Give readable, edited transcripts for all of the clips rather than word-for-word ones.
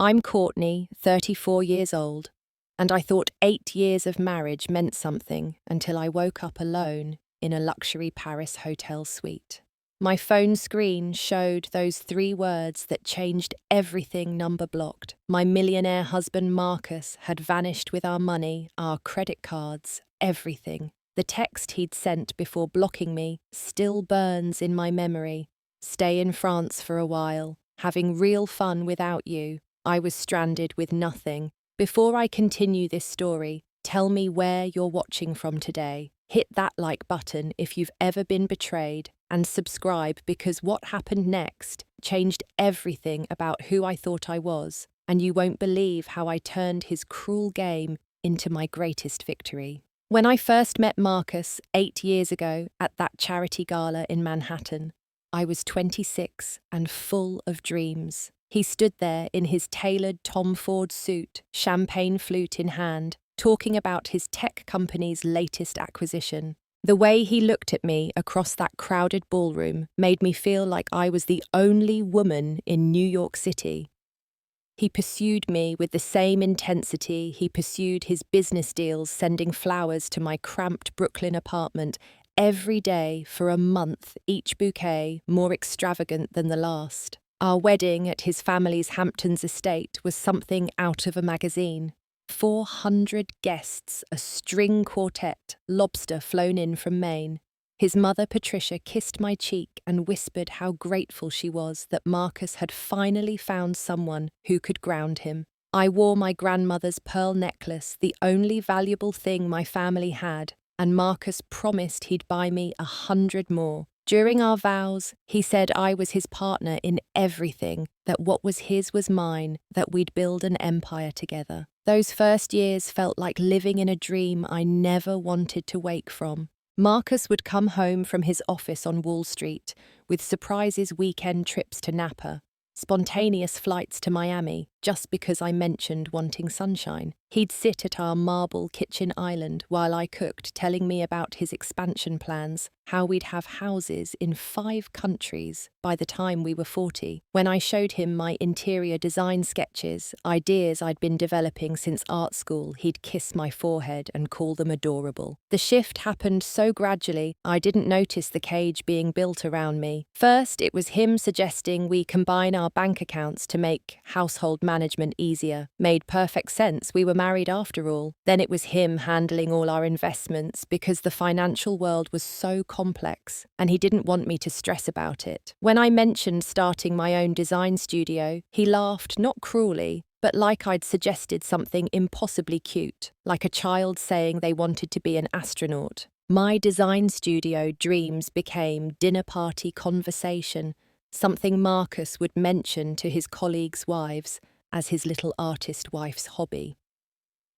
I'm Courtney, 34 years old, and I thought 8 years of marriage meant something until I woke up alone in a luxury Paris hotel suite. My phone screen showed those 3 words that changed everything number blocked. My millionaire husband Marcus had vanished with our money, our credit cards, everything. The text he'd sent before blocking me still burns in my memory. Stay in France for a while, having real fun without you. I was stranded with nothing. Before I continue this story, tell me where you're watching from today. Hit that like button if you've ever been betrayed, and subscribe because what happened next changed everything about who I thought I was, and you won't believe how I turned his cruel game into my greatest victory. When I first met Marcus 8 years ago at that charity gala in Manhattan, I was 26 and full of dreams. He stood there in his tailored Tom Ford suit, champagne flute in hand, talking about his tech company's latest acquisition. The way he looked at me across that crowded ballroom made me feel like I was the only woman in New York City. He pursued me with the same intensity he pursued his business deals, sending flowers to my cramped Brooklyn apartment every day for a month, each bouquet more extravagant than the last. Our wedding at his family's Hamptons estate was something out of a magazine. 400 guests, a string quartet, lobster flown in from Maine. His mother, Patricia, kissed my cheek and whispered how grateful she was that Marcus had finally found someone who could ground him. I wore my grandmother's pearl necklace, the only valuable thing my family had, and Marcus promised he'd buy me 100 more. During our vows, he said I was his partner in everything, that what was his was mine, that we'd build an empire together. Those first years felt like living in a dream I never wanted to wake from. Marcus would come home from his office on Wall Street with surprises weekend trips to Napa, spontaneous flights to Miami just because I mentioned wanting sunshine. He'd sit at our marble kitchen island while I cooked, telling me about his expansion plans, how we'd have houses in 5 countries by the time we were 40. When I showed him my interior design sketches, ideas I'd been developing since art school, he'd kiss my forehead and call them adorable. The shift happened so gradually, I didn't notice the cage being built around me. First, it was him suggesting we combine our bank accounts to make household management easier. Made perfect sense, we were married after all. Then it was him handling all our investments because the financial world was so complex, and he didn't want me to stress about it. When I mentioned starting my own design studio, he laughed, not cruelly, but like I'd suggested something impossibly cute, like a child saying they wanted to be an astronaut. My design studio dreams became dinner party conversation, something Marcus would mention to his colleagues' wives as his little artist wife's hobby.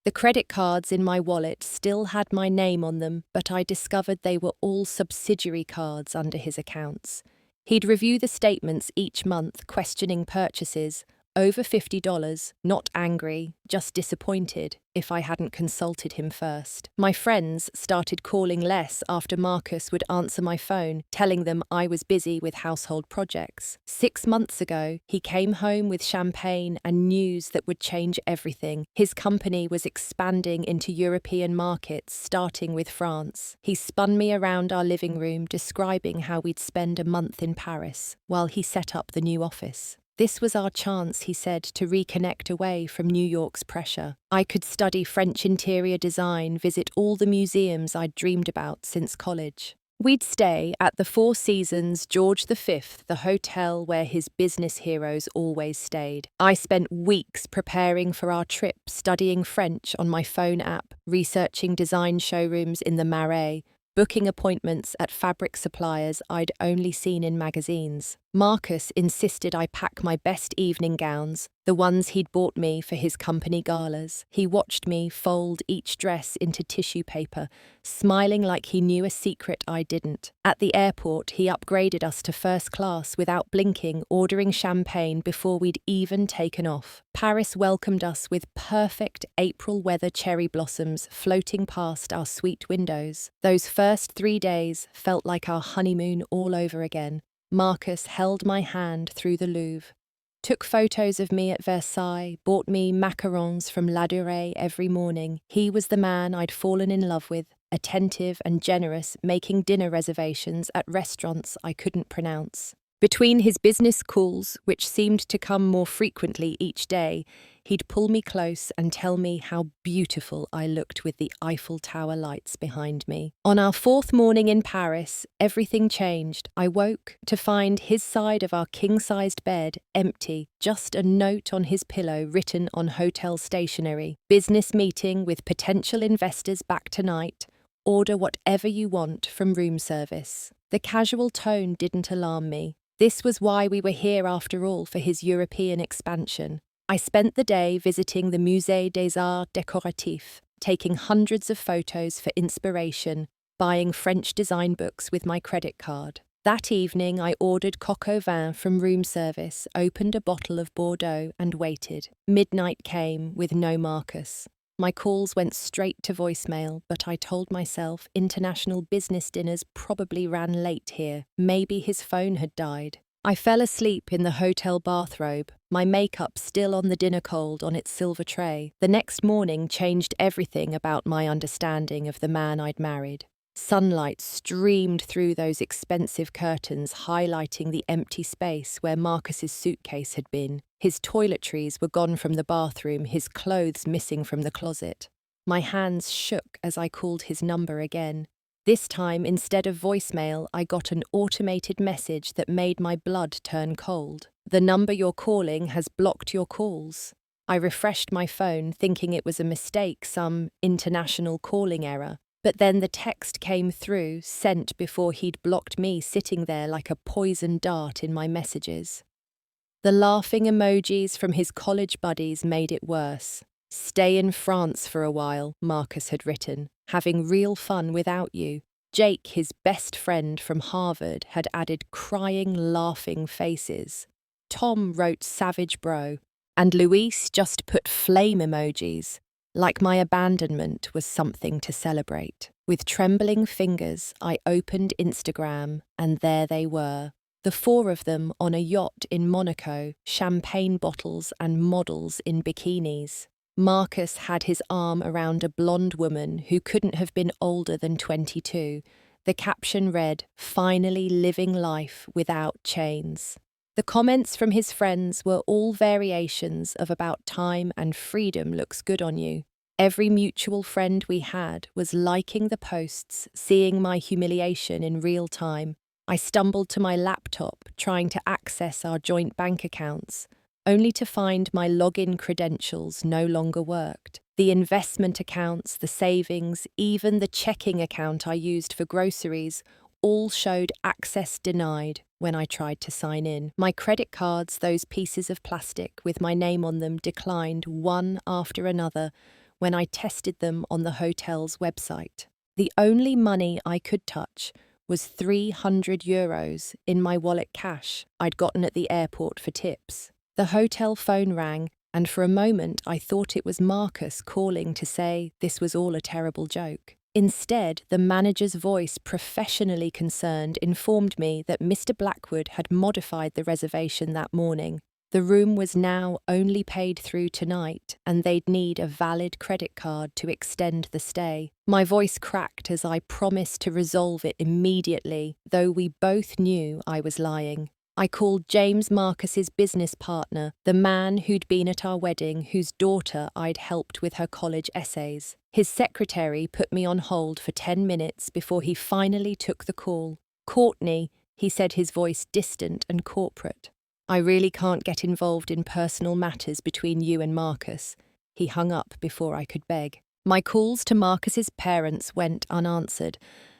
The credit cards in my wallet still had my name on them, but I discovered they were all subsidiary cards under his accounts. He'd review the statements each month, questioning purchases, over $50, not angry, just disappointed if I hadn't consulted him first. My friends started calling less after Marcus would answer my phone, telling them I was busy with household projects. 6 months ago, he came home with champagne and news that would change everything. His company was expanding into European markets, starting with France. He spun me around our living room, describing how we'd spend a month in Paris, while he set up the new office. This was our chance, he said, to reconnect away from New York's pressure. I could study French interior design, visit all the museums I'd dreamed about since college. We'd stay at the Four Seasons George V, the hotel where his business heroes always stayed. I spent weeks preparing for our trip, studying French on my phone app, researching design showrooms in the Marais, booking appointments at fabric suppliers I'd only seen in magazines. Marcus insisted I pack my best evening gowns, the ones he'd bought me for his company galas. He watched me fold each dress into tissue paper, smiling like he knew a secret I didn't. At the airport, he upgraded us to first class without blinking, ordering champagne before we'd even taken off. Paris welcomed us with perfect April weather cherry blossoms floating past our suite windows. Those first 3 days felt like our honeymoon all over again. Marcus held my hand through the Louvre, took photos of me at Versailles, bought me macarons from La Durée every morning. He was the man I'd fallen in love with, attentive and generous, making dinner reservations at restaurants I couldn't pronounce. Between his business calls, which seemed to come more frequently each day, he'd pull me close and tell me how beautiful I looked with the Eiffel Tower lights behind me. On our fourth morning in Paris, everything changed. I woke to find his side of our king-sized bed empty, just a note on his pillow written on hotel stationery. Business meeting with potential investors back tonight. Order whatever you want from room service. The casual tone didn't alarm me. This was why we were here after all, for his European expansion. I spent the day visiting the Musée des Arts Décoratifs, taking hundreds of photos for inspiration, buying French design books with my credit card. That evening I ordered coq au vin from room service, opened a bottle of Bordeaux and waited. Midnight came with no Marcus. My calls went straight to voicemail, but I told myself international business dinners probably ran late here. Maybe his phone had died. I fell asleep in the hotel bathrobe, my makeup still on the dinner cold on its silver tray. The next morning changed everything about my understanding of the man I'd married. Sunlight streamed through those expensive curtains, highlighting the empty space where Marcus's suitcase had been. His toiletries were gone from the bathroom, his clothes missing from the closet. My hands shook as I called his number again. This time, instead of voicemail, I got an automated message that made my blood turn cold. The number you're calling has blocked your calls. I refreshed my phone, thinking it was a mistake, some international calling error. But then the text came through, sent before he'd blocked me, sitting there like a poison dart in my messages. The laughing emojis from his college buddies made it worse. "Stay in France for a while," Marcus had written, "having real fun without you." Jake, his best friend from Harvard, had added crying, laughing faces. Tom wrote savage bro, and Luis just put flame emojis. Like my abandonment was something to celebrate. With trembling fingers, I opened Instagram, and there they were. The four of them on a yacht in Monaco, champagne bottles and models in bikinis. Marcus had his arm around a blonde woman who couldn't have been older than 22. The caption read, "Finally living life without chains." The comments from his friends were all variations of "about time" and "freedom looks good on you." Every mutual friend we had was liking the posts, seeing my humiliation in real time. I stumbled to my laptop, trying to access our joint bank accounts, only to find my login credentials no longer worked. The investment accounts, the savings, even the checking account I used for groceries, all showed access denied when I tried to sign in. My credit cards, those pieces of plastic with my name on them, declined one after another when I tested them on the hotel's website. The only money I could touch was €300 in my wallet cash I'd gotten at the airport for tips. The hotel phone rang, and for a moment I thought it was Marcus calling to say this was all a terrible joke. Instead, the manager's voice, professionally concerned, informed me that Mr. Blackwood had modified the reservation that morning. The room was now only paid through tonight, and they'd need a valid credit card to extend the stay. My voice cracked as I promised to resolve it immediately, though we both knew I was lying. I called James Marcus's business partner, the man who'd been at our wedding, whose daughter I'd helped with her college essays. His secretary put me on hold for 10 minutes before he finally took the call. "Courtney," he said, his voice distant and corporate. "I really can't get involved in personal matters between you and Marcus." He hung up before I could beg. My calls to Marcus's parents went unanswered,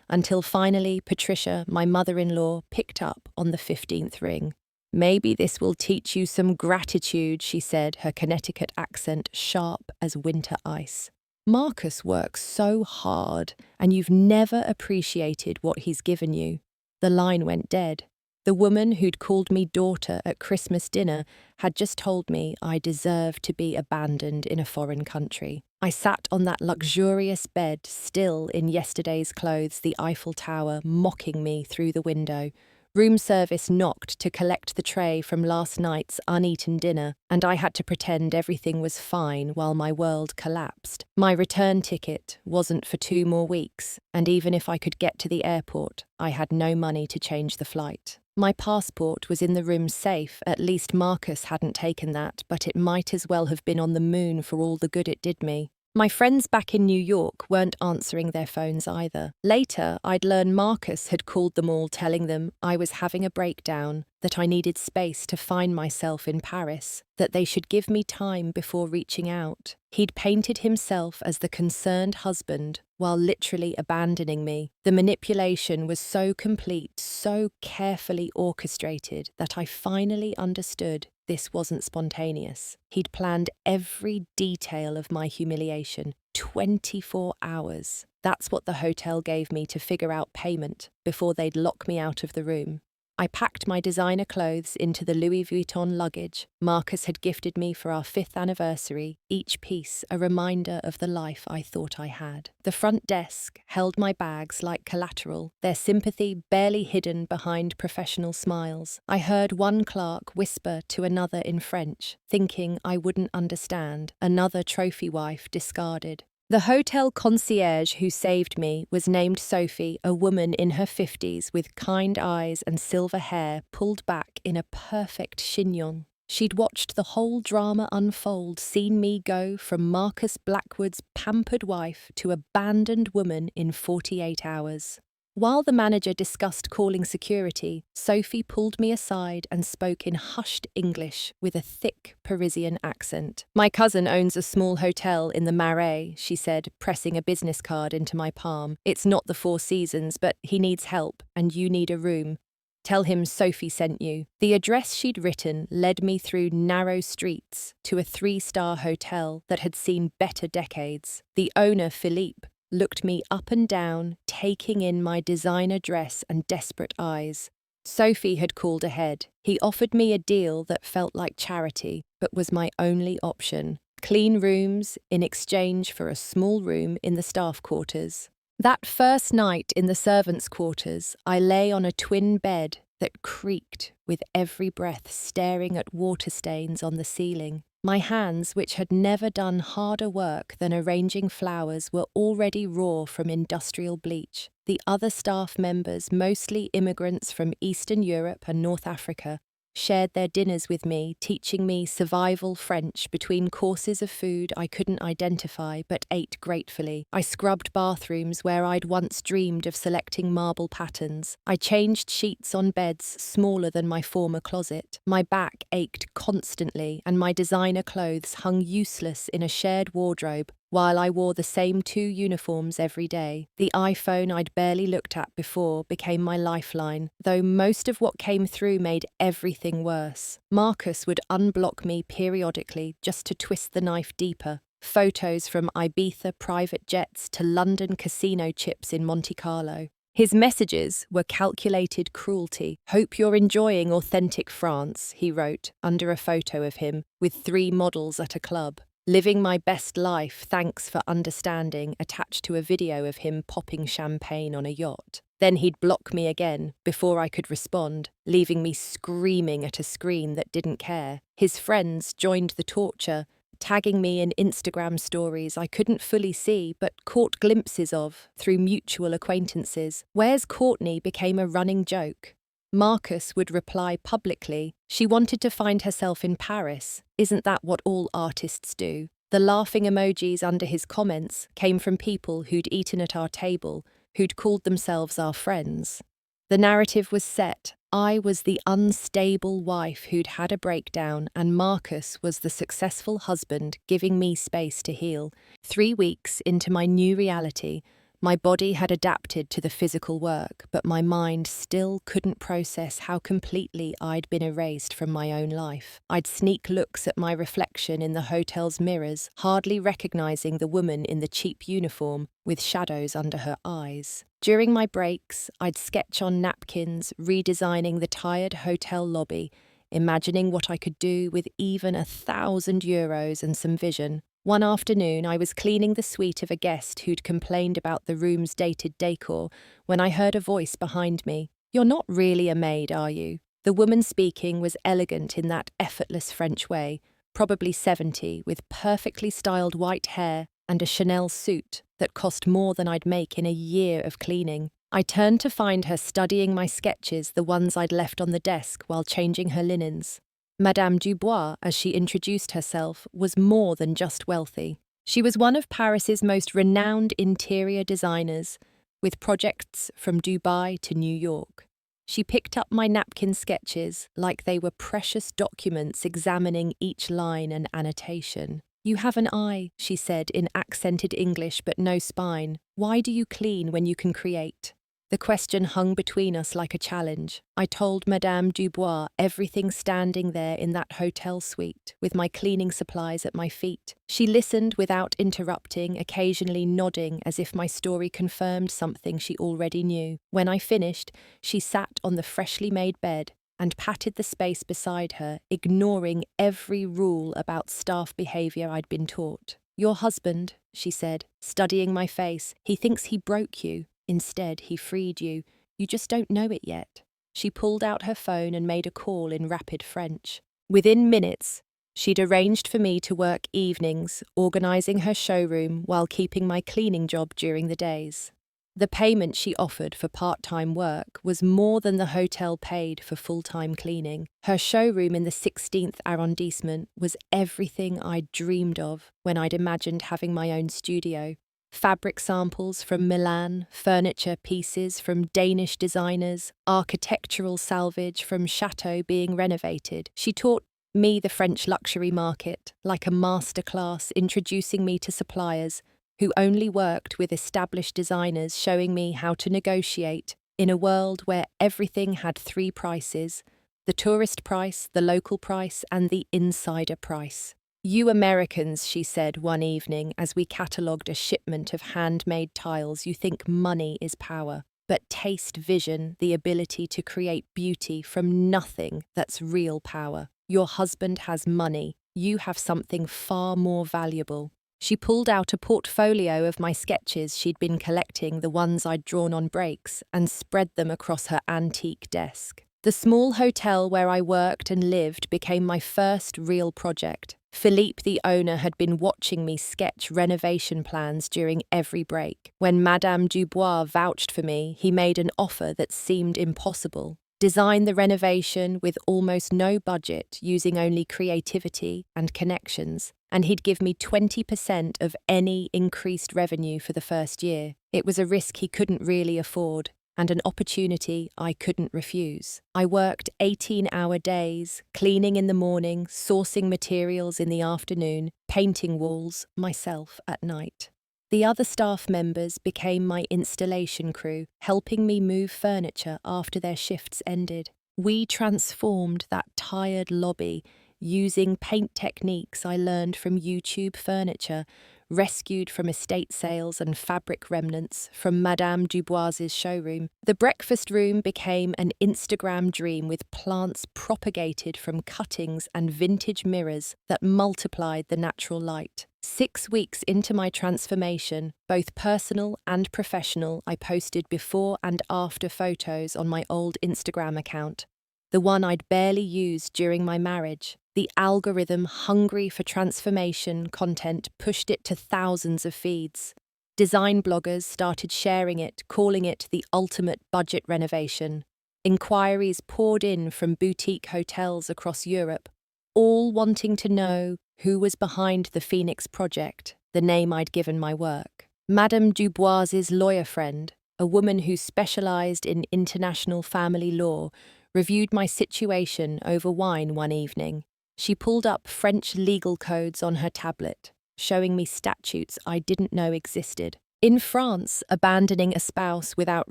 until finally Patricia, my mother-in-law, picked up on the 15th ring. "Maybe this will teach you some gratitude," she said, her Connecticut accent sharp as winter ice. "Marcus works so hard, and you've never appreciated what he's given you." The line went dead. The woman who'd called me daughter at Christmas dinner had just told me I deserved to be abandoned in a foreign country. I sat on that luxurious bed, still in yesterday's clothes, the Eiffel Tower mocking me through the window, Room service knocked to collect the tray from last night's uneaten dinner, and I had to pretend everything was fine while my world collapsed. My return ticket wasn't for 2 more weeks, and even if I could get to the airport, I had no money to change the flight. My passport was in the room's safe. At least Marcus hadn't taken that, but it might as well have been on the moon for all the good it did me. My friends back in New York weren't answering their phones either. Later, I'd learn Marcus had called them all telling them I was having a breakdown, that I needed space to find myself in Paris, that they should give me time before reaching out. He'd painted himself as the concerned husband while literally abandoning me. The manipulation was so complete, so carefully orchestrated, that I finally understood this wasn't spontaneous. He'd planned every detail of my humiliation, 24 hours. That's what the hotel gave me to figure out payment before they'd lock me out of the room. I packed my designer clothes into the Louis Vuitton luggage Marcus had gifted me for our 5th anniversary, each piece a reminder of the life I thought I had. The front desk held my bags like collateral, their sympathy barely hidden behind professional smiles. I heard one clerk whisper to another in French, thinking I wouldn't understand, another trophy wife discarded. The hotel concierge who saved me was named Sophie, a woman in her 50s with kind eyes and silver hair pulled back in a perfect chignon. She'd watched the whole drama unfold, seen me go from Marcus Blackwood's pampered wife to abandoned woman in 48 hours. While the manager discussed calling security, Sophie pulled me aside and spoke in hushed English with a thick Parisian accent. "My cousin owns a small hotel in the Marais," she said, pressing a business card into my palm. "It's not the Four Seasons, but he needs help, and you need a room. Tell him Sophie sent you." The address she'd written led me through narrow streets to a 3-star hotel that had seen better decades. The owner, Philippe, looked me up and down, taking in my designer dress and desperate eyes. Sophie had called ahead. He offered me a deal that felt like charity, but was my only option. Clean rooms in exchange for a small room in the staff quarters. That first night in the servants' quarters, I lay on a twin bed that creaked with every breath, staring at water stains on the ceiling. My hands, which had never done harder work than arranging flowers, were already raw from industrial bleach. The other staff members, mostly immigrants from Eastern Europe and North Africa, shared their dinners with me, teaching me survival French between courses of food I couldn't identify but ate gratefully. I scrubbed bathrooms where I'd once dreamed of selecting marble patterns. I changed sheets on beds smaller than my former closet. My back ached constantly, and my designer clothes hung useless in a shared wardrobe while I wore the same 2 uniforms every day. The iPhone I'd barely looked at before became my lifeline, though most of what came through made everything worse. Marcus would unblock me periodically just to twist the knife deeper. Photos from Ibiza private jets to London casino chips in Monte Carlo. His messages were calculated cruelty. "Hope you're enjoying authentic France," he wrote, under a photo of him with 3 models at a club. "Living my best life, thanks for understanding," attached to a video of him popping champagne on a yacht. Then he'd block me again before I could respond, leaving me screaming at a screen that didn't care. His friends joined the torture, tagging me in Instagram stories I couldn't fully see but caught glimpses of through mutual acquaintances. "Where's Courtney?" became a running joke. Marcus would reply publicly, "She wanted to find herself in Paris. Isn't that what all artists do?" The laughing emojis under his comments came from people who'd eaten at our table, who'd called themselves our friends. The narrative was set. I was the unstable wife who'd had a breakdown, and Marcus was the successful husband giving me space to heal. 3 weeks into my new reality, my body had adapted to the physical work, but my mind still couldn't process how completely I'd been erased from my own life. I'd sneak looks at my reflection in the hotel's mirrors, hardly recognizing the woman in the cheap uniform with shadows under her eyes. During my breaks, I'd sketch on napkins, redesigning the tired hotel lobby, imagining what I could do with even €1,000 and some vision. One afternoon, I was cleaning the suite of a guest who'd complained about the room's dated decor when I heard a voice behind me. "You're not really a maid, are you?" The woman speaking was elegant in that effortless French way, probably 70, with perfectly styled white hair and a Chanel suit that cost more than I'd make in a year of cleaning. I turned to find her studying my sketches, the ones I'd left on the desk while changing her linens. Madame Dubois, as she introduced herself, was more than just wealthy. She was one of Paris's most renowned interior designers, with projects from Dubai to New York. She picked up my napkin sketches like they were precious documents, examining each line and annotation. "You have an eye," she said in accented English but no spine. "Why do you clean when you can create?" The question hung between us like a challenge. I told Madame Dubois everything standing there in that hotel suite, with my cleaning supplies at my feet. She listened without interrupting, occasionally nodding as if my story confirmed something she already knew. When I finished, she sat on the freshly made bed and patted the space beside her, ignoring every rule about staff behavior I'd been taught. "Your husband," she said, studying my face, "he thinks he broke you. Instead, he freed you. You just don't know it yet." She pulled out her phone and made a call in rapid French. Within minutes, she'd arranged for me to work evenings, organising her showroom while keeping my cleaning job during the days. The payment she offered for part-time work was more than the hotel paid for full-time cleaning. Her showroom in the 16th arrondissement was everything I'd dreamed of when I'd imagined having my own studio. Fabric samples from Milan, furniture pieces from Danish designers, architectural salvage from chateaux being renovated. She taught me the French luxury market, like a masterclass, introducing me to suppliers who only worked with established designers, showing me how to negotiate in a world where everything had three prices: the tourist price, the local price, and the insider price. "You Americans," she said one evening as we catalogued a shipment of handmade tiles, "you think money is power. But taste, vision, the ability to create beauty from nothing, that's real power. Your husband has money. You have something far more valuable." She pulled out a portfolio of my sketches she'd been collecting, the ones I'd drawn on breaks, and spread them across her antique desk. The small hotel where I worked and lived became my first real project. Philippe, the owner, had been watching me sketch renovation plans during every break. When Madame Dubois vouched for me, he made an offer that seemed impossible. Design the renovation with almost no budget, using only creativity and connections, and he'd give me 20% of any increased revenue for the first year. It was a risk he couldn't really afford, and an opportunity I couldn't refuse. I worked 18-hour days, cleaning in the morning, sourcing materials in the afternoon, painting walls myself at night. The other staff members became my installation crew, helping me move furniture after their shifts ended. We transformed that tired lobby using paint techniques I learned from YouTube Furniture, rescued from estate sales and fabric remnants from Madame Dubois's showroom. The breakfast room became an Instagram dream, with plants propagated from cuttings and vintage mirrors that multiplied the natural light. 6 weeks into my transformation, both personal and professional, I posted before and after photos on my old Instagram account, the one I'd barely used during my marriage. The algorithm, hungry for transformation content, pushed it to thousands of feeds. Design bloggers started sharing it, calling it the ultimate budget renovation. Inquiries poured in from boutique hotels across Europe, all wanting to know who was behind the Phoenix project, the name I'd given my work. Madame Dubois's lawyer friend, a woman who specialized in international family law, reviewed my situation over wine one evening. She pulled up French legal codes on her tablet, showing me statutes I didn't know existed. In France, abandoning a spouse without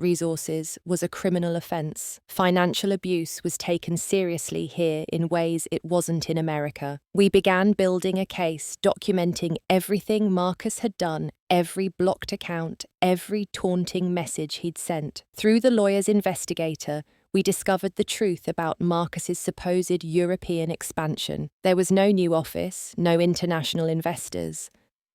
resources was a criminal offense. Financial abuse was taken seriously here in ways it wasn't in America. We began building a case, documenting everything Marcus had done, every blocked account, every taunting message he'd sent. Through the lawyer's investigator, we discovered the truth about Marcus's supposed European expansion. There was no new office, no international investors.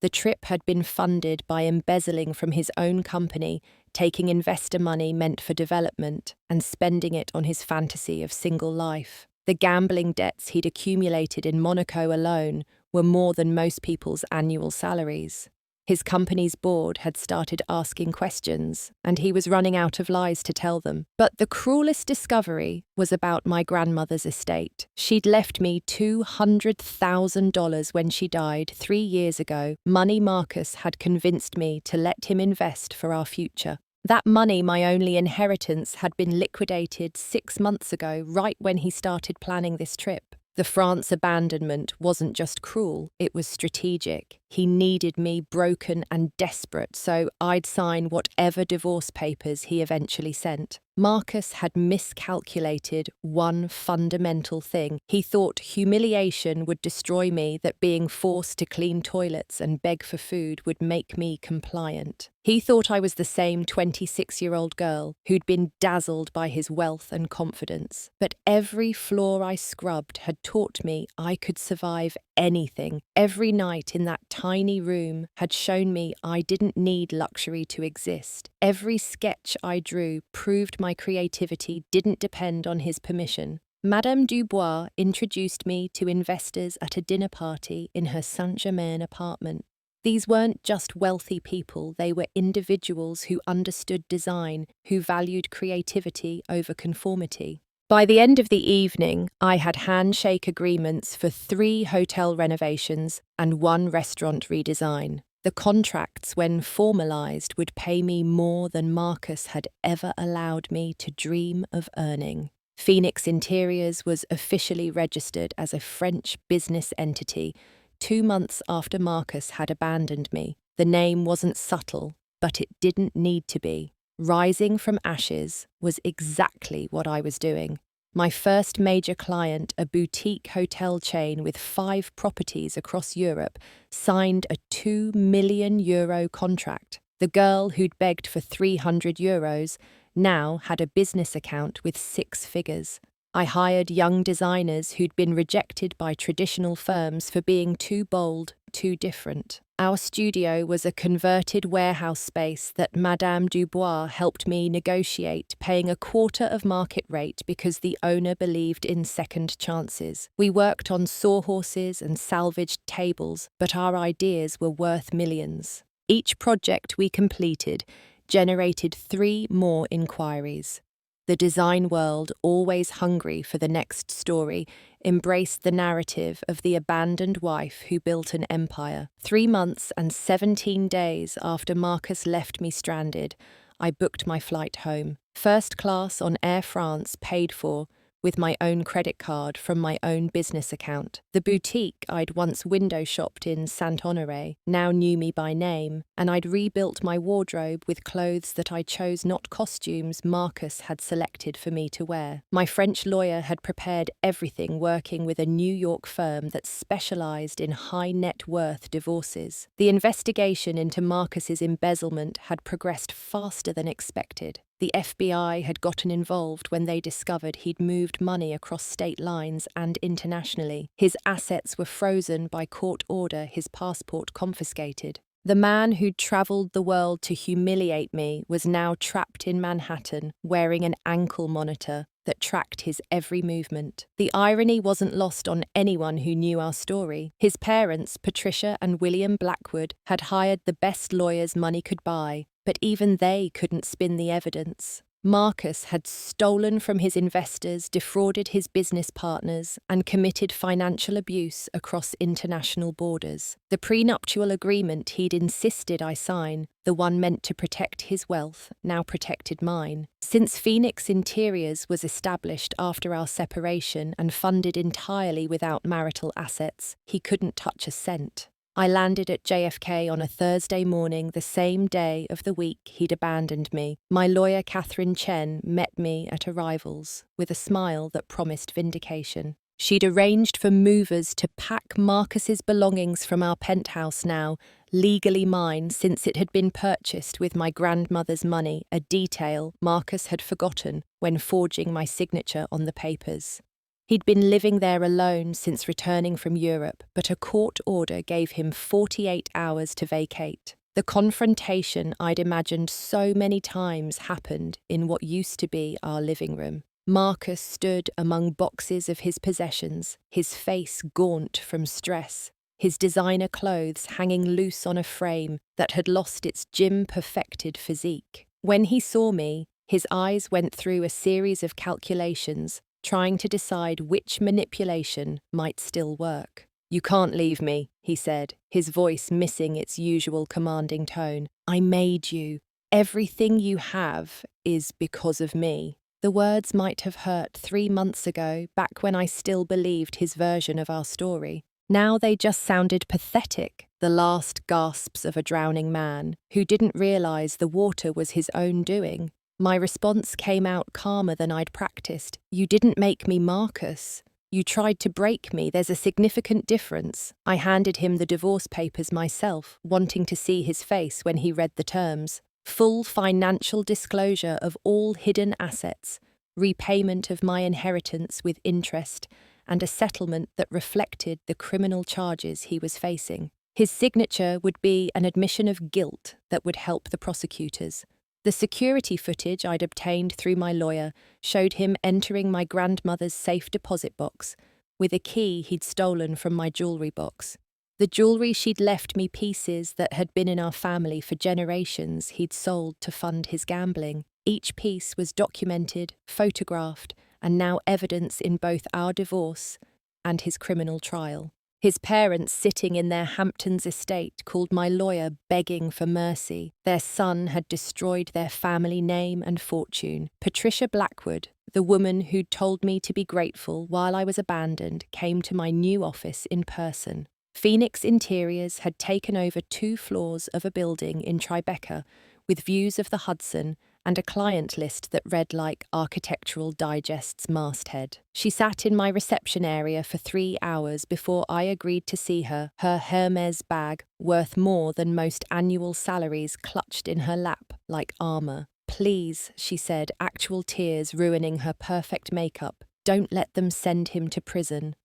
The trip had been funded by embezzling from his own company, taking investor money meant for development, and spending it on his fantasy of single life. The gambling debts he'd accumulated in Monaco alone were more than most people's annual salaries. His company's board had started asking questions, and he was running out of lies to tell them. But the cruelest discovery was about my grandmother's estate. She'd left me $200,000 when she died 3 years ago. Money Marcus had convinced me to let him invest for our future. That money, my only inheritance, had been liquidated 6 months ago, right when he started planning this trip. The France abandonment wasn't just cruel, it was strategic. He needed me broken and desperate, so I'd sign whatever divorce papers he eventually sent. Marcus had miscalculated one fundamental thing. He thought humiliation would destroy me, that being forced to clean toilets and beg for food would make me compliant. He thought I was the same 26-year-old girl who'd been dazzled by his wealth and confidence. But every floor I scrubbed had taught me I could survive anything. Every night in that tiny room had shown me I didn't need luxury to exist. Every sketch I drew proved my creativity didn't depend on his permission. Madame Dubois introduced me to investors at a dinner party in her Saint-Germain apartment. These weren't just wealthy people, they were individuals who understood design, who valued creativity over conformity. By the end of the evening, I had handshake agreements for 3 hotel renovations and 1 restaurant redesign. The contracts, when formalized, would pay me more than Marcus had ever allowed me to dream of earning. Phoenix Interiors was officially registered as a French business entity 2 months after Marcus had abandoned me. The name wasn't subtle, but it didn't need to be. Rising from ashes was exactly what I was doing. My first major client, a boutique hotel chain with 5 properties across Europe, signed a €2 million contract. The girl who'd begged for €300 now had a business account with 6 figures. I hired young designers who'd been rejected by traditional firms for being too bold, too different. Our studio was a converted warehouse space that Madame Dubois helped me negotiate, paying a quarter of market rate because the owner believed in second chances. We worked on sawhorses and salvaged tables, but our ideas were worth millions. Each project we completed generated 3 more inquiries. The design world, always hungry for the next story, embraced the narrative of the abandoned wife who built an empire. 3 months and 17 days after Marcus left me stranded, I booked my flight home. First class on Air France, paid for, with my own credit card from my own business account. The boutique I'd once window shopped in Saint-Honoré now knew me by name, and I'd rebuilt my wardrobe with clothes that I chose, not costumes Marcus had selected for me to wear. My French lawyer had prepared everything, working with a New York firm that specialized in high net worth divorces. The investigation into Marcus's embezzlement had progressed faster than expected. The FBI had gotten involved when they discovered he'd moved money across state lines and internationally. His assets were frozen by court order, his passport confiscated. The man who'd traveled the world to humiliate me was now trapped in Manhattan, wearing an ankle monitor that tracked his every movement. The irony wasn't lost on anyone who knew our story. His parents, Patricia and William Blackwood, had hired the best lawyers money could buy, but even they couldn't spin the evidence. Marcus had stolen from his investors, defrauded his business partners, and committed financial abuse across international borders. The prenuptial agreement he'd insisted I sign, the one meant to protect his wealth, now protected mine. Since Phoenix Interiors was established after our separation and funded entirely without marital assets, he couldn't touch a cent. I landed at JFK on a Thursday morning, the same day of the week he'd abandoned me. My lawyer, Catherine Chen, met me at arrivals with a smile that promised vindication. She'd arranged for movers to pack Marcus's belongings from our penthouse, now legally mine since it had been purchased with my grandmother's money, a detail Marcus had forgotten when forging my signature on the papers. He'd been living there alone since returning from Europe, but a court order gave him 48 hours to vacate. The confrontation I'd imagined so many times happened in what used to be our living room. Marcus stood among boxes of his possessions, his face gaunt from stress, his designer clothes hanging loose on a frame that had lost its gym-perfected physique. When he saw me, his eyes went through a series of calculations, trying to decide which manipulation might still work. "You can't leave me," he said, his voice missing its usual commanding tone. "I made you. Everything you have is because of me." The words might have hurt 3 months ago, back when I still believed his version of our story. Now they just sounded pathetic, the last gasps of a drowning man who didn't realize the water was his own doing. My response came out calmer than I'd practiced. "You didn't make me Marcus. You tried to break me. There's a significant difference." I handed him the divorce papers myself, wanting to see his face when he read the terms. Full financial disclosure of all hidden assets, repayment of my inheritance with interest, and a settlement that reflected the criminal charges he was facing. His signature would be an admission of guilt that would help the prosecutors. The security footage I'd obtained through my lawyer showed him entering my grandmother's safe deposit box with a key he'd stolen from my jewellery box. The jewellery she'd left me pieces that had been in our family for generations he'd sold to fund his gambling. Each piece was documented, photographed, and now evidence in both our divorce and his criminal trial. His parents, sitting in their Hamptons estate, called my lawyer begging for mercy. Their son had destroyed their family name and fortune. Patricia Blackwood, the woman who'd told me to be grateful while I was abandoned, came to my new office in person. Phoenix Interiors had taken over 2 floors of a building in Tribeca with views of the Hudson and a client list that read like Architectural Digest's masthead. She sat in my reception area for 3 hours before I agreed to see her, her Hermes bag, worth more than most annual salaries, clutched in her lap like armor. "Please," she said, actual tears ruining her perfect makeup, "don't let them send him to prison.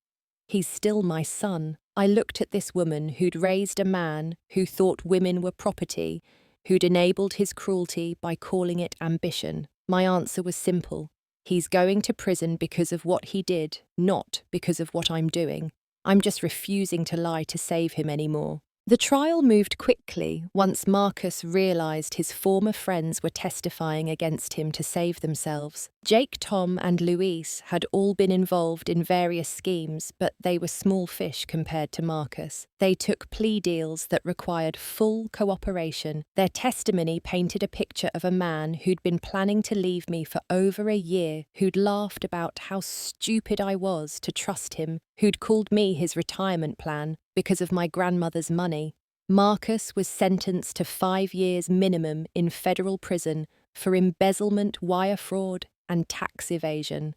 He's still my son." I looked at this woman who'd raised a man who thought women were property, who'd enabled his cruelty by calling it ambition. My answer was simple. He's going to prison because of what he did, not because of what I'm doing. I'm just refusing to lie to save him anymore. The trial moved quickly once Marcus realized his former friends were testifying against him to save themselves. Jake, Tom, and Luis had all been involved in various schemes, but they were small fish compared to Marcus. They took plea deals that required full cooperation. Their testimony painted a picture of a man who'd been planning to leave me for over a year, who'd laughed about how stupid I was to trust him, who'd called me his retirement plan because of my grandmother's money. Marcus was sentenced to 5 years minimum in federal prison for embezzlement, wire fraud, and tax evasion.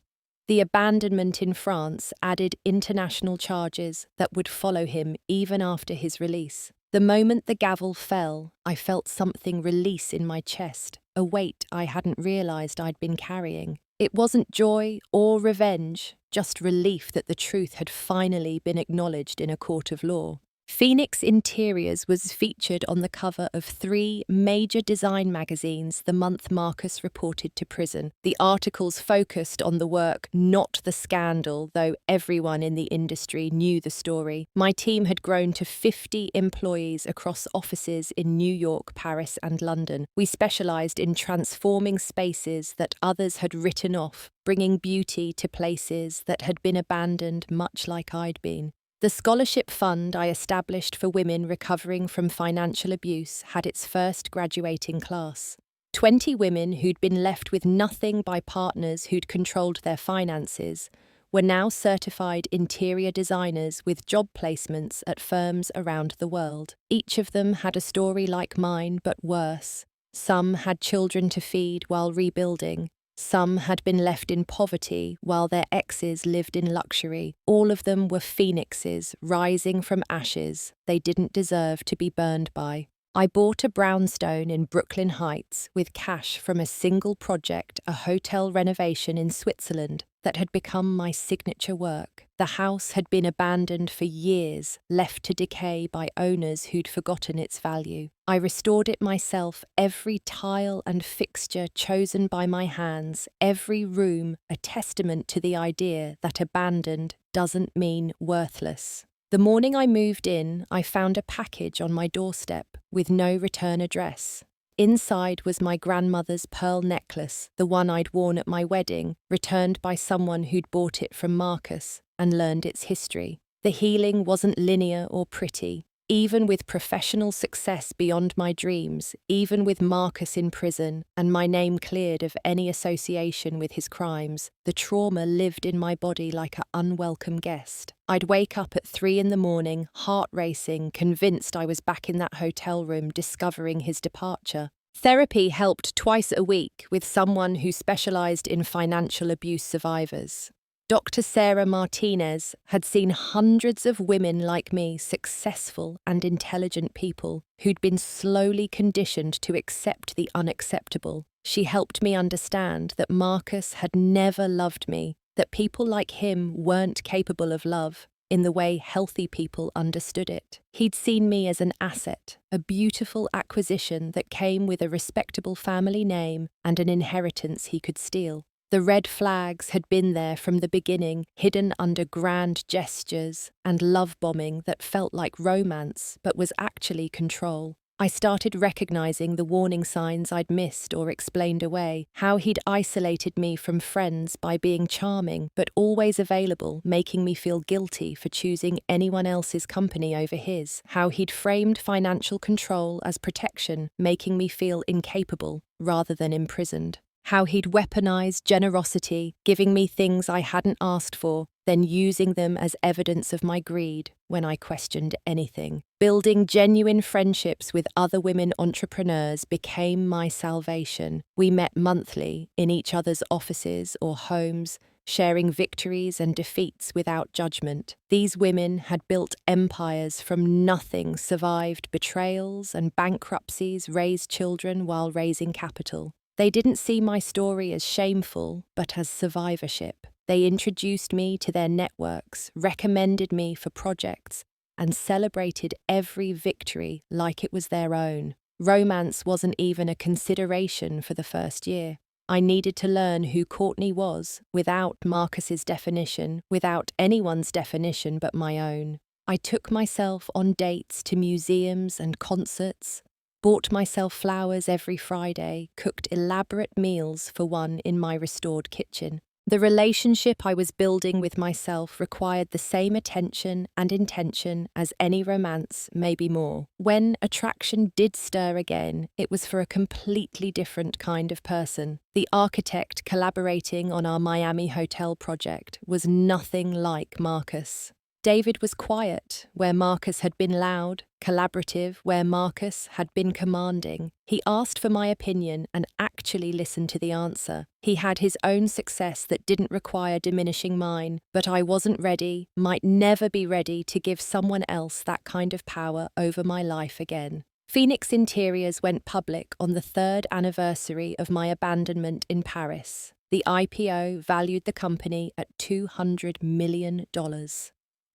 The abandonment in France added international charges that would follow him even after his release. The moment the gavel fell, I felt something release in my chest, a weight I hadn't realized I'd been carrying. It wasn't joy or revenge, just relief that the truth had finally been acknowledged in a court of law. Phoenix Interiors was featured on the cover of 3 major design magazines the month Marcus reported to prison. The articles focused on the work, not the scandal, though everyone in the industry knew the story. My team had grown to 50 employees across offices in New York, Paris, and London. We specialized in transforming spaces that others had written off, bringing beauty to places that had been abandoned, much like I'd been. The scholarship fund I established for women recovering from financial abuse had its first graduating class. 20 women who'd been left with nothing by partners who'd controlled their finances were now certified interior designers with job placements at firms around the world. Each of them had a story like mine, but worse. Some had children to feed while rebuilding. Some had been left in poverty while their exes lived in luxury. All of them were phoenixes rising from ashes they didn't deserve to be burned by. I bought a brownstone in Brooklyn Heights with cash from a single project, a hotel renovation in Switzerland. that had become my signature work. The house had been abandoned for years, left to decay by owners who'd forgotten its value. I restored it myself, every tile and fixture chosen by my hands, every room a testament to the idea that abandoned doesn't mean worthless. The morning I moved in, I found a package on my doorstep with no return address. Inside was my grandmother's pearl necklace, the one I'd worn at my wedding, returned by someone who'd bought it from Marcus and learned its history. The healing wasn't linear or pretty. Even with professional success beyond my dreams, even with Marcus in prison and my name cleared of any association with his crimes, the trauma lived in my body like an unwelcome guest. I'd wake up at 3 a.m, heart racing, convinced I was back in that hotel room discovering his departure. Therapy helped twice a week with someone who specialized in financial abuse survivors. Dr. Sarah Martinez had seen hundreds of women like me, successful and intelligent people, who'd been slowly conditioned to accept the unacceptable. She helped me understand that Marcus had never loved me, that people like him weren't capable of love in the way healthy people understood it. He'd seen me as an asset, a beautiful acquisition that came with a respectable family name and an inheritance he could steal. The red flags had been there from the beginning, hidden under grand gestures and love bombing that felt like romance but was actually control. I started recognizing the warning signs I'd missed or explained away, how he'd isolated me from friends by being charming but always available, making me feel guilty for choosing anyone else's company over his, how he'd framed financial control as protection, making me feel incapable rather than imprisoned. How he'd weaponized generosity, giving me things I hadn't asked for, then using them as evidence of my greed when I questioned anything. Building genuine friendships with other women entrepreneurs became my salvation. We met monthly in each other's offices or homes, sharing victories and defeats without judgment. These women had built empires from nothing, survived betrayals and bankruptcies, raised children while raising capital. They didn't see my story as shameful, but as survivorship. They introduced me to their networks, recommended me for projects, and celebrated every victory like it was their own. Romance wasn't even a consideration for the first year. I needed to learn who Courtney was, without Marcus's definition, without anyone's definition but my own. I took myself on dates to museums and concerts, bought myself flowers every Friday, cooked elaborate meals for one in my restored kitchen. The relationship I was building with myself required the same attention and intention as any romance, maybe more. When attraction did stir again, it was for a completely different kind of person. The architect collaborating on our Miami hotel project was nothing like Marcus. David was quiet, where Marcus had been loud, collaborative, where Marcus had been commanding. He asked for my opinion and actually listened to the answer. He had his own success that didn't require diminishing mine, but I wasn't ready, might never be ready to give someone else that kind of power over my life again. Phoenix Interiors went public on the 3rd anniversary of my abandonment in Paris. The IPO valued the company at $200 million.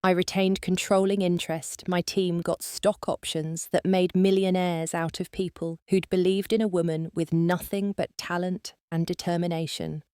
I retained controlling interest. My team got stock options that made millionaires out of people who'd believed in a woman with nothing but talent and determination.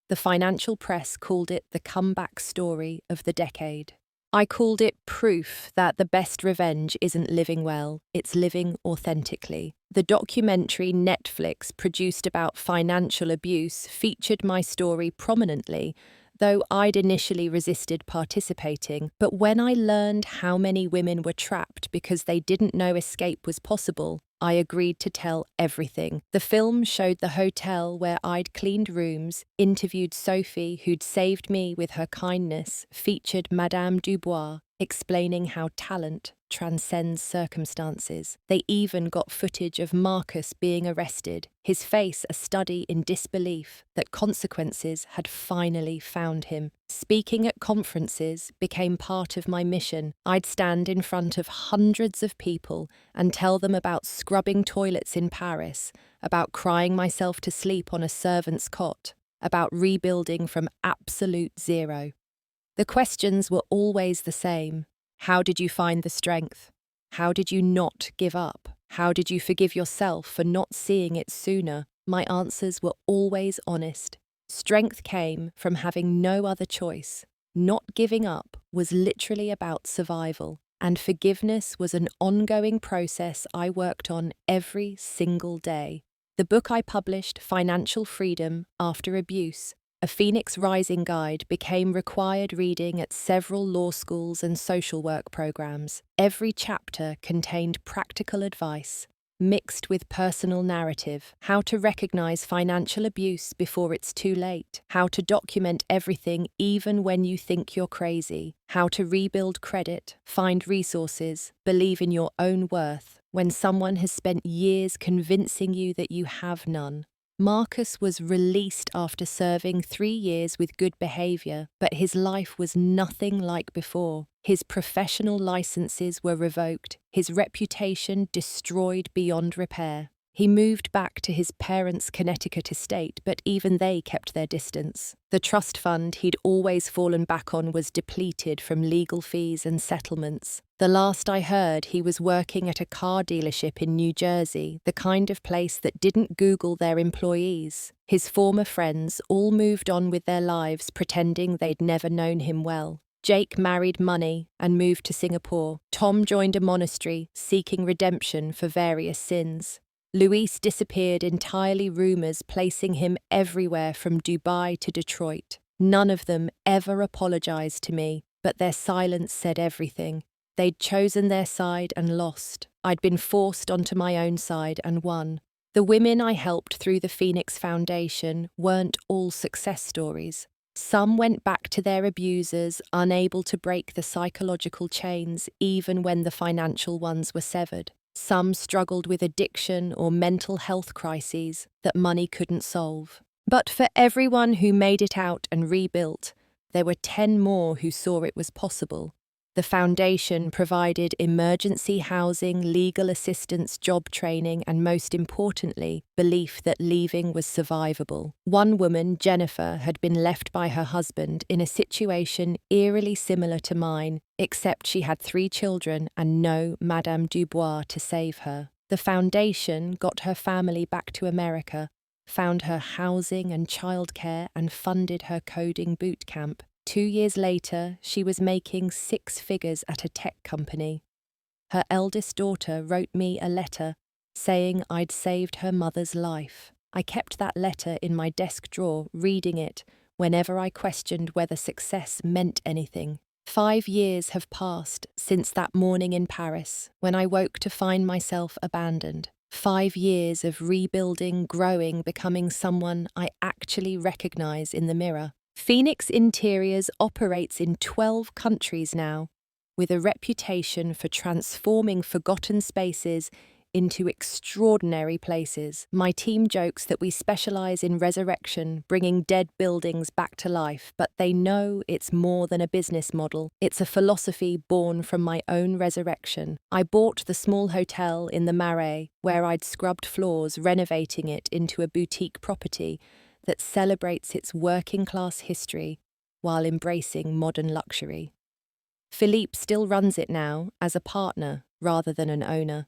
The financial press called it the comeback story of the decade. I called it proof that the best revenge isn't living well, it's living authentically. The documentary Netflix produced about financial abuse featured my story prominently, though I'd initially resisted participating. But when I learned how many women were trapped because they didn't know escape was possible, I agreed to tell everything. The film showed the hotel where I'd cleaned rooms, interviewed Sophie, who'd saved me with her kindness, featured Madame Dubois, explaining how talent transcends circumstances. They even got footage of Marcus being arrested, his face a study in disbelief that consequences had finally found him. Speaking at conferences became part of my mission. I'd stand in front of hundreds of people and tell them about scrubbing toilets in Paris, about crying myself to sleep on a servant's cot, about rebuilding from absolute zero. The questions were always the same. How did you find the strength? How did you not give up? How did you forgive yourself for not seeing it sooner? My answers were always honest. Strength came from having no other choice. Not giving up was literally about survival, and forgiveness was an ongoing process I worked on every single day. The book I published, Financial Freedom After Abuse, a Phoenix Rising Guide, became required reading at several law schools and social work programs. Every chapter contained practical advice, mixed with personal narrative: how to recognize financial abuse before it's too late, how to document everything even when you think you're crazy, how to rebuild credit, find resources, believe in your own worth when someone has spent years convincing you that you have none. Marcus was released after serving 3 years with good behavior, but his life was nothing like before. His professional licenses were revoked, his reputation destroyed beyond repair. He moved back to his parents' Connecticut estate, but even they kept their distance. The trust fund he'd always fallen back on was depleted from legal fees and settlements. The last I heard, he was working at a car dealership in New Jersey, the kind of place that didn't Google their employees. His former friends all moved on with their lives, pretending they'd never known him well. Jake married money and moved to Singapore. Tom joined a monastery, seeking redemption for various sins. Luis disappeared entirely, rumors placing him everywhere from Dubai to Detroit. None of them ever apologized to me, but their silence said everything. They'd chosen their side and lost. I'd been forced onto my own side and won. The women I helped through the Phoenix Foundation weren't all success stories. Some went back to their abusers, unable to break the psychological chains even when the financial ones were severed. Some struggled with addiction or mental health crises that money couldn't solve. But for everyone who made it out and rebuilt, there were 10 more who saw it was possible. The foundation provided emergency housing, legal assistance, job training, and most importantly, belief that leaving was survivable. One woman, Jennifer, had been left by her husband in a situation eerily similar to mine, except she had 3 children and no Madame Dubois to save her. The foundation got her family back to America, found her housing and childcare, and funded her coding boot camp. 2 years later, she was making 6 figures at a tech company. Her eldest daughter wrote me a letter saying I'd saved her mother's life. I kept that letter in my desk drawer, reading it whenever I questioned whether success meant anything. 5 years have passed since that morning in Paris, when I woke to find myself abandoned. 5 years of rebuilding, growing, becoming someone I actually recognize in the mirror. Phoenix Interiors operates in 12 countries now, with a reputation for transforming forgotten spaces into extraordinary places. My team jokes that we specialize in resurrection, bringing dead buildings back to life, but they know it's more than a business model. It's a philosophy born from my own resurrection. I bought the small hotel in the Marais, where I'd scrubbed floors, renovating it into a boutique property that celebrates its working-class history while embracing modern luxury. Philippe still runs it now as a partner rather than an owner.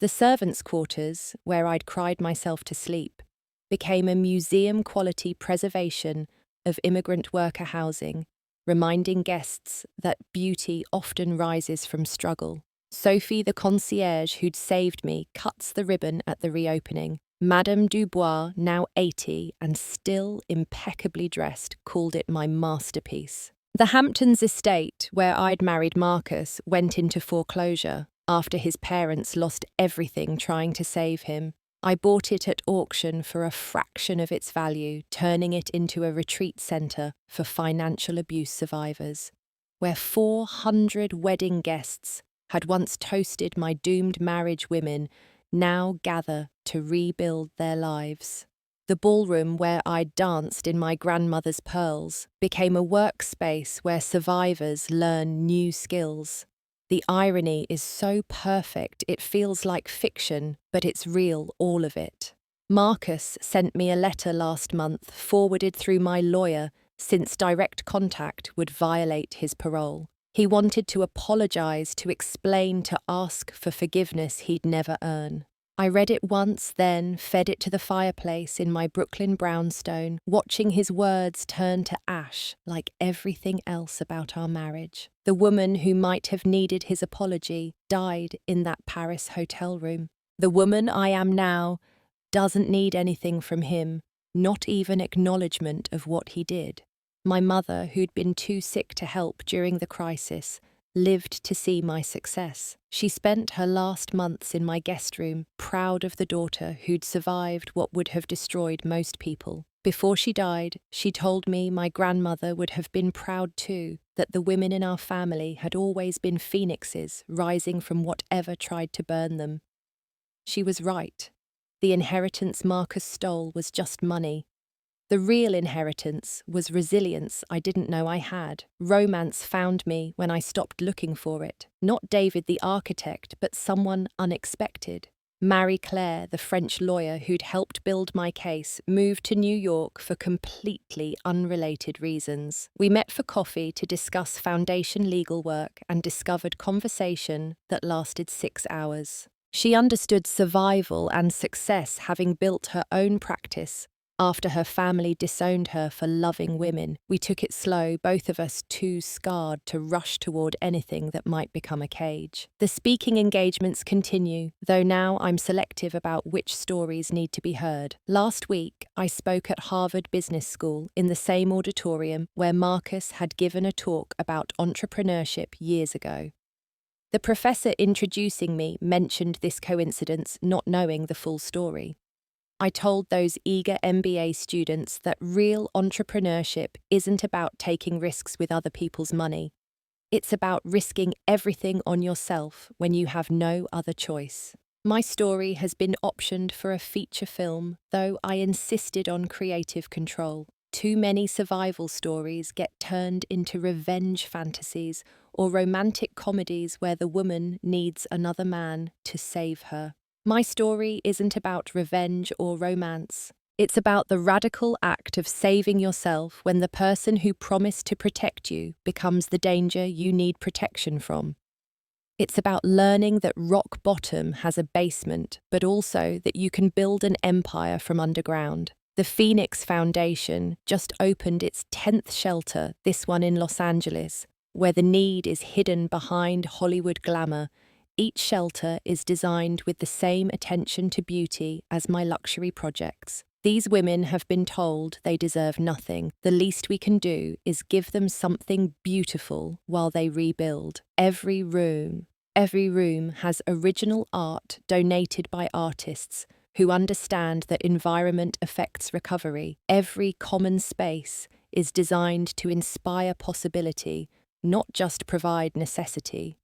The servants' quarters, where I'd cried myself to sleep, became a museum-quality preservation of immigrant worker housing, reminding guests that beauty often rises from struggle. Sophie, the concierge who'd saved me, cuts the ribbon at the reopening. Madame Dubois, now 80 and still impeccably dressed, called it my masterpiece. The Hamptons estate, where I'd married Marcus, went into foreclosure after his parents lost everything trying to save him. I bought it at auction for a fraction of its value, turning it into a retreat centre for financial abuse survivors, where 400 wedding guests had once toasted my doomed marriage women now gather to rebuild their lives. The ballroom where I'd danced in my grandmother's pearls became a workspace where survivors learn new skills. The irony is so perfect it feels like fiction, but it's real, all of it. Marcus sent me a letter last month forwarded through my lawyer since direct contact would violate his parole. He wanted to apologize, to explain, to ask for forgiveness he'd never earn. I read it once, then fed it to the fireplace in my Brooklyn brownstone, watching his words turn to ash like everything else about our marriage. The woman who might have needed his apology died in that Paris hotel room. The woman I am now doesn't need anything from him, not even acknowledgement of what he did. My mother, who'd been too sick to help during the crisis, lived to see my success. She spent her last months in my guest room, proud of the daughter who'd survived what would have destroyed most people. Before she died, she told me my grandmother would have been proud too, that the women in our family had always been phoenixes rising from whatever tried to burn them. She was right. The inheritance Marcus stole was just money. The real inheritance was resilience I didn't know I had. Romance found me when I stopped looking for it. Not David the architect, but someone unexpected. Marie-Claire, the French lawyer who'd helped build my case, moved to New York for completely unrelated reasons. We met for coffee to discuss foundation legal work and discovered conversation that lasted 6 hours. She understood survival and success, having built her own practice after her family disowned her for loving women. We took it slow, both of us too scarred to rush toward anything that might become a cage. The speaking engagements continue, though now I'm selective about which stories need to be heard. Last week, I spoke at Harvard Business School in the same auditorium where Marcus had given a talk about entrepreneurship years ago. The professor introducing me mentioned this coincidence, not knowing the full story. I told those eager MBA students that real entrepreneurship isn't about taking risks with other people's money. It's about risking everything on yourself when you have no other choice. My story has been optioned for a feature film, though I insisted on creative control. Too many survival stories get turned into revenge fantasies or romantic comedies where the woman needs another man to save her. My story isn't about revenge or romance. It's about the radical act of saving yourself when the person who promised to protect you becomes the danger you need protection from. It's about learning that rock bottom has a basement, but also that you can build an empire from underground. The Phoenix Foundation just opened its 10th shelter, this one in Los Angeles, where the need is hidden behind Hollywood glamour. Each shelter is designed with the same attention to beauty as my luxury projects. These women have been told they deserve nothing. The least we can do is give them something beautiful while they rebuild. Every room has original art donated by artists who understand that environment affects recovery. Every common space is designed to inspire possibility, not just provide necessity.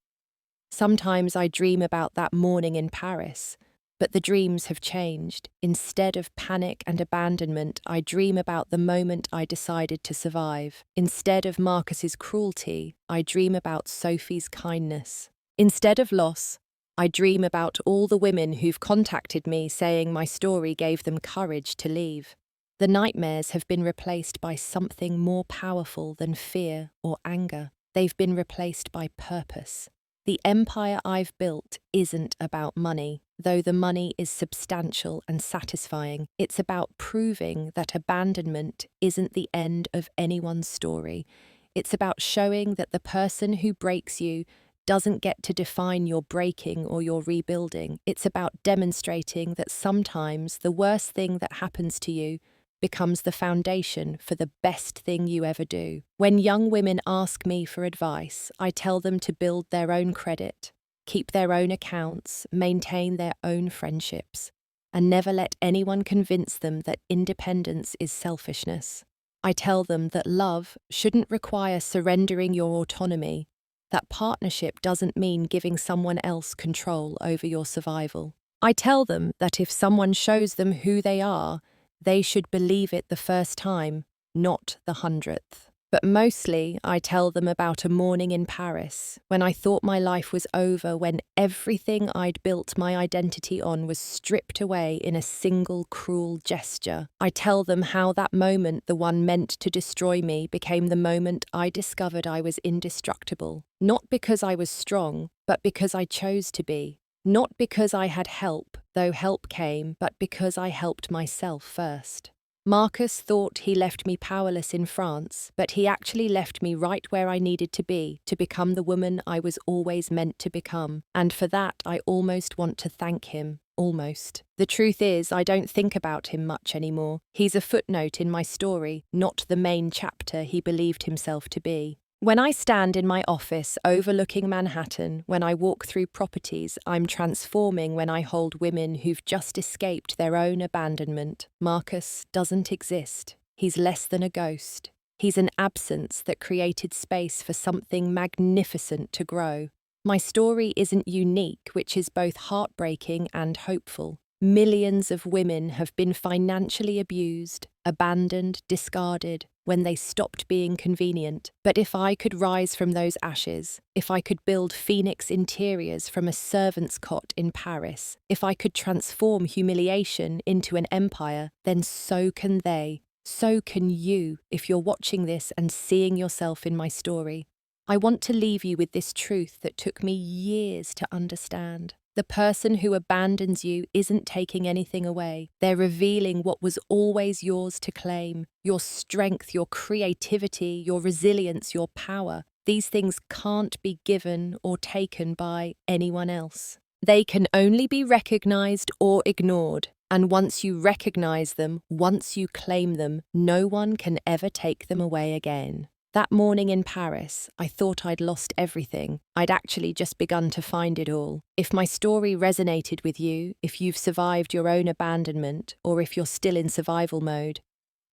Sometimes I dream about that morning in Paris, but the dreams have changed. Instead of panic and abandonment, I dream about the moment I decided to survive. Instead of Marcus's cruelty, I dream about Sophie's kindness. Instead of loss, I dream about all the women who've contacted me saying my story gave them courage to leave. The nightmares have been replaced by something more powerful than fear or anger. They've been replaced by purpose. The empire I've built isn't about money, though the money is substantial and satisfying. It's about proving that abandonment isn't the end of anyone's story. It's about showing that the person who breaks you doesn't get to define your breaking or your rebuilding. It's about demonstrating that sometimes the worst thing that happens to you becomes the foundation for the best thing you ever do. When young women ask me for advice, I tell them to build their own credit, keep their own accounts, maintain their own friendships, and never let anyone convince them that independence is selfishness. I tell them that love shouldn't require surrendering your autonomy, that partnership doesn't mean giving someone else control over your survival. I tell them that if someone shows them who they are, they should believe it the first time, not the 100th. But mostly, I tell them about a morning in Paris, when I thought my life was over, when everything I'd built my identity on was stripped away in a single cruel gesture. I tell them how that moment, the one meant to destroy me, became the moment I discovered I was indestructible. Not because I was strong, but because I chose to be. Not because I had help, though help came, but because I helped myself first. Marcus thought he left me powerless in France, but he actually left me right where I needed to be to become the woman I was always meant to become. And for that, I almost want to thank him. Almost. The truth is, I don't think about him much anymore. He's a footnote in my story, not the main chapter he believed himself to be. When I stand in my office overlooking Manhattan, when I walk through properties, I'm transforming. When I hold women who've just escaped their own abandonment, Marcus doesn't exist. He's less than a ghost. He's an absence that created space for something magnificent to grow. My story isn't unique, which is both heartbreaking and hopeful. Millions of women have been financially abused, abandoned, discarded, when they stopped being convenient. But if I could rise from those ashes, if I could build phoenix interiors from a servant's cot in Paris, if I could transform humiliation into an empire, then so can they. So can you, if you're watching this and seeing yourself in my story. I want to leave you with this truth that took me years to understand. The person who abandons you isn't taking anything away. They're revealing what was always yours to claim. Your strength, your creativity, your resilience, your power. These things can't be given or taken by anyone else. They can only be recognized or ignored. And once you recognize them, once you claim them, no one can ever take them away again. That morning in Paris, I thought I'd lost everything. I'd actually just begun to find it all. If my story resonated with you, if you've survived your own abandonment, or if you're still in survival mode,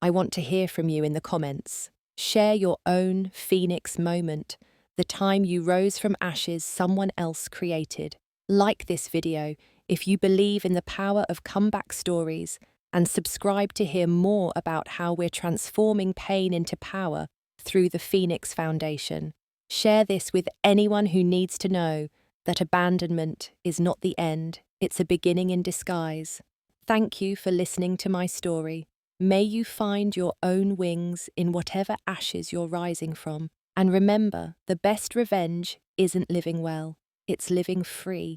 I want to hear from you in the comments. Share your own phoenix moment, the time you rose from ashes someone else created. Like this video if you believe in the power of comeback stories, and subscribe to hear more about how we're transforming pain into power through the Phoenix Foundation. Share this with anyone who needs to know that abandonment is not the end, it's a beginning in disguise. Thank you for listening to my story. May you find your own wings in whatever ashes you're rising from. And remember, the best revenge isn't living well, it's living free.